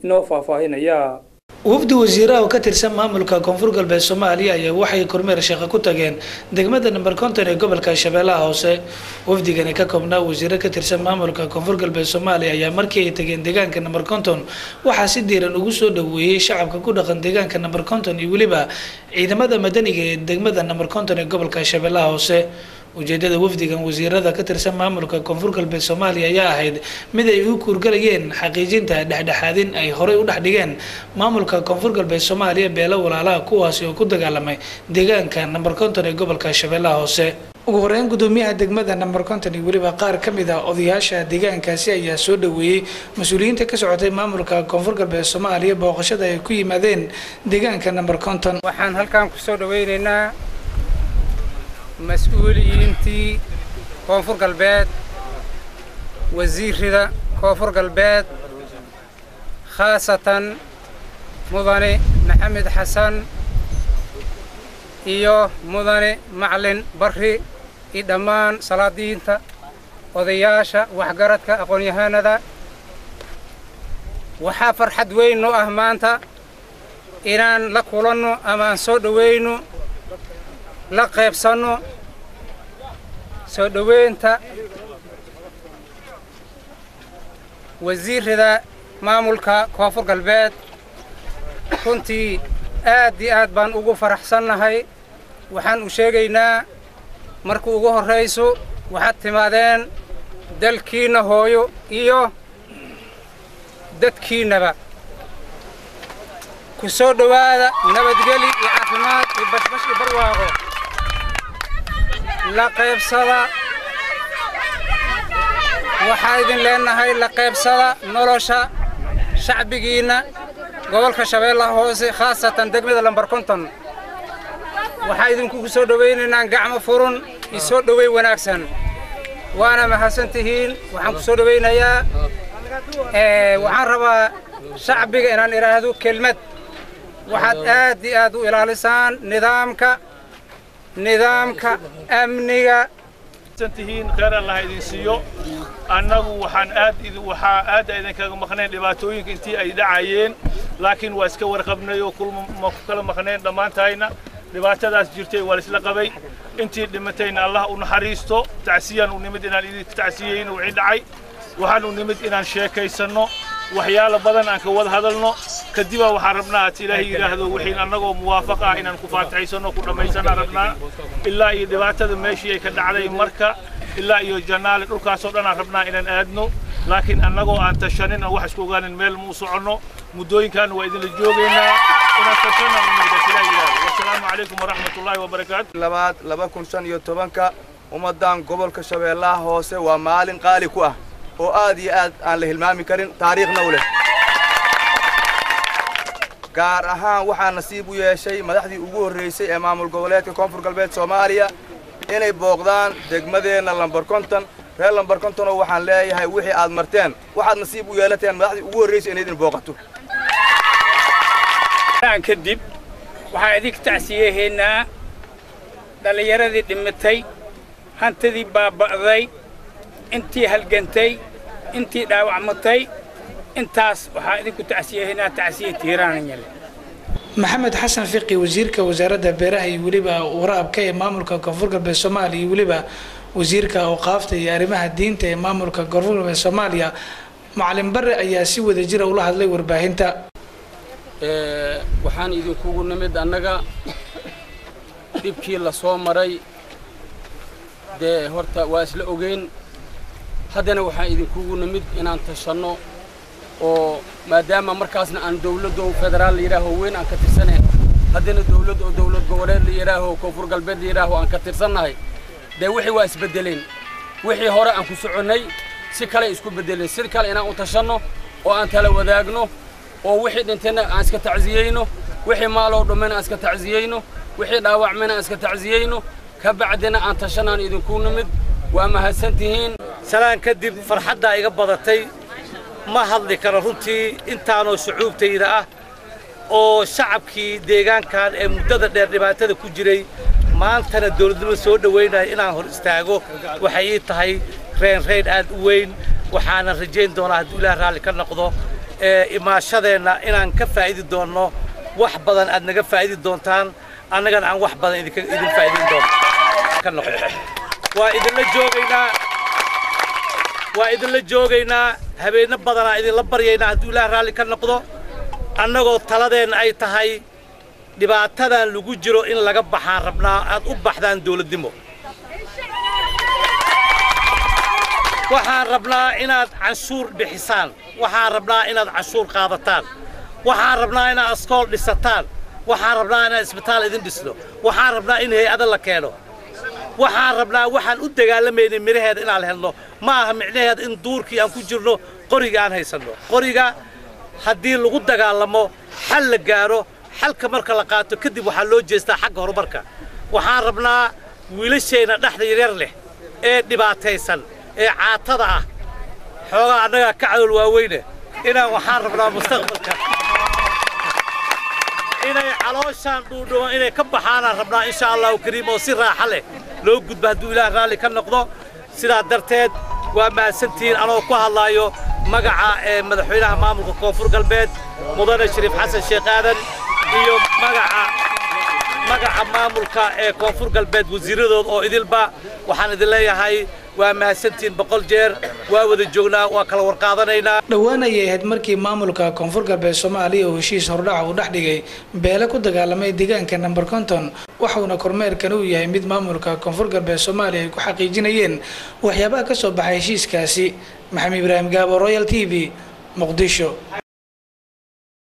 inoo faahfaahinaya. wafdi wasiiraha oo ka tirsan maamulka koonfur galbeed Soomaaliya ayaa waxay kormeer shaqo ku tageen degmada number 50 ee gobolka Shabeellaha Hoose. wafdigani ka koobnaa wasiiro ka tirsan maamulka koonfur galbeed Soomaaliya ayaa markii ay tageen deegaanka number 50 waxa si diiran ugu soo dhaweeyay shacabka ku dhaqan deegaanka number 50 iyo waliba ciidamada madaniga ee degmada number 50 ee gobolka Shabeellaha Hoose. ujeedada wafdigan wasiirada ka tirsan maamulka koonfur galbeed Soomaaliya ayaa ahayd mid ay u kurgalayeen xaqiijinta dhexdhexaadin ay horey u dhaxdhigeen maamulka koonfur galbeed Soomaaliya beelo walaalaha kuwaas oo ku dagaalamay deegaanka number 50 ee gobolka Shabeellaha Hoose. ugu horeyn gudoomiyaha degmada number 50 iyo waliba qaar kamid ah odayaasha deegaankaasi ayaa soo dhaweeyay mas'uuliyiinta ka socotay maamulka koonfur galbeed Soomaaliya booqashada ay ku yimaadeen deegaanka number 50. waxaan halkaan ku soo dhaweynaynaa مسؤولينتي كونفور قلبات وزير كونفور قلبات خاصة مدني محمد حسن إيو مدني معلن بري إدمان صلادين تا وضياشة وحقرتك أقونيهانا ذا وحافر حدوين نو أهمانتا إيران لكولنو أمان سودوينو la qaybsano soo dhaweynta wasiirada maamulka koonfur galbeed runtii aad iyo aad baan ugu faraxsanahay waxaan u sheegaynaa markuu ugu horeyso waxaad timaadeen dalkiina hooyo iyo dadkiinaba ku soo dhawaada nabadgeli iyo caafimaad iyo bashbash iyo barwaaqo la qaybsada waxaa idin leenahay la qaybsada nolosha shacbigiina gobolka Shabeellaha Hoose khaasatan degmada lambar 50 waxaa idinku soo dhaweynaynaa gacmo furan iyo soo dhaweey wanaagsan waana mahadsantihiin waxaan ku soo dhaweynayaa waxaan rabaa shacbiga inaan iraahdo kelmad waxaad aad iyo aad u ilaalisaan nidaamka amniga santihiin khayr Allah idin siiyo annagu waxaan aad idinkaga maqneen dhibaatooyinka intii ay dhacayeen laakiin waa iska warqabnay oo kulma kala maqneen dhamaantayna dhibaatadaas jirtay waa isla qabay intii dhimatayna Allah u naxariisto tacsiyan u nimid inaan idin tacsiyeyno wixii dhacay waxaan u nimid inaan sheekaysano waxyaalo badan aan ka wada hadalno kadib waxaan rabnaa Ilaahay yiraahdo wixii annagoo muwaafaq ah inaan ku faataysano ku dhameysano rabnaa ilaa iyo dhibaatada meeshii ay ka dhacday marka ilaa iyo janaal dhulkaas oo dhan rabnaa inaan aadno laakiin annagoo aan tashanin wax isku ogaanin meel mu socono mudooyinkan waa idin la joogeynaa inaan tashano Assalaamu alaykum wa rahmatullahi wa barakaatuh. 2015 ummadan gobolka Shabeellaha Hoose waa maalin qaali ku ah oo aad iyo aad aan la hilmaami karin taariikhna u leh gaar ahaan waxaa nasiib u yeeshay madaxdii ugu horeysay ee maamul goboleedka koonfur galbeed Soomaaliya inay booqdaan degmadeena lambar 50 reer lambar 50 waxaan leeyahay wixii aad marteen waxaad nasiib u yeelateen madaxdii ugu horeysay inay idin booqato kadib waxaa idinka tacsiyeynaa dhalinyaradii dhimatay hantidii baaba'day intii halgantay intii dhaawacmatay intaas waxaa idinku tacsiyeynaa tacsiye tiiraanayal maxamed xasan fiqi wasiirka wasaaradda beeraha iyo waliba waraabka ee maamulka koonfur galbeed Soomaaliya iyo waliba wasiirka awqaafta iyo arrimaha diinta ee maamulka koonfur galbeed Soomaaliya macalin bare ayaa si wada jir ah ula hadlay warbaahinta waxaan idinku nimid annaga dibkii la soo maray horta waa isla ogeyn haddana waxaan idinku nimid inaan tashano oo maadaama markaasna aan dawladda federaal yiraaho weyn aan ka tirsanayn haddana dawlad goboleed yiraaho koonfur galbeed yiraaho aan ka tirsanahay wixii waa isbedeleen wixii hore aan ku soconay si kale isku bedeleen si kale inaan u tashano oo aan tala wadaagno oo wixii dhintayna aan iska tacsiyeyno wixii maaloo dhumayna aan iska tacsiyeyno wixii dhaawacmayna aan iska tacsiyeyno ka bacdina aan tashanaan idinku nimid waa mahadsantihiin salaan kadib farxadda iga badatay ma hadli karo runtii intaanoo shucuubtayda ah oo shacabkii deegaankan ee muddada dheer dhibaatada ku jiray maantana dawladnimo soo dhaweynaya inaan hor istaago waxay ii tahay reen aad u weyn waxaana rajayn doonaa haddii Ilaahay raalli ka noqdo imaashadeenna inaan ka faa'idi doonno wax badan aad naga faa'idi doontaan annagana aan wax badan idin faa'idin doono ka noqdo waa idinla joogaynaa habeenno badanaa idinla baryaynaa hadduu ilaah raalli ka noqdo annagoo taladeenna ay tahay dhibaatadan lagu jiro in laga baxaan rabnaa aad u baxdaan dawladnimo waxaan rabnaa inaad canshuur bixisaan waxaan rabnaa inaad canshuur qaadataan waxaan rabnaa inaad askool dhisataan waxaan rabnaa inaad isbitaal idin dhisno waxaan rabnaa in hay-ada la keeno waxaan rabnaa waxaan u dagaalamayna miraheeda inaan helno ma aha micnaheeda in duurkii aan ku jirno qoriga aan haysanno qoriga haddii lagu dagaalamo xal la gaaro xalka marka la qaato kadib waxaa loo jeestaa xagga horumarka waxaan rabnaa wiilashayna dhexda yaryar leh ee dhibaataysan ee caatada ah xoogaa annagaa ka calool waaweyne inaan waxaan rabnaa mustaqbalka inay calooshaan dhuudhuwan inay ka baxaanaan rabnaa insha allahu kariim oo si raaxa leh loo gudbo hadduu ilaah raalli ka noqdo sidaa darteed waa mahadsantihiin anoo ku hadlaayo magaca madaxweynaha maamulka koonfur galbeed mudane shariif xasan sheekh aadan iyo magaca maamulka ee koonfur galbeed wasiiradooda oo idilba waxaan idin leeyahay waa mahadsantiin 100 jeer waa wada joognaa waa kala warqaadanaynaa dhawaan ayay ahayd markii maamulka koonfur galbeed Soomaaliya oo heshiis hordhac u dhex dhigay beela ku dagaalamay deegaanka number 50 waxaana kormeerkan uu yahay mid maamulka koonfur galbeed Soomaaliya ay ku xaqiijinayeen waxyaabaha ka soo baxay heshiiskaasi Maxamed Ibrahim Gaabo Royal TV Muqdisho.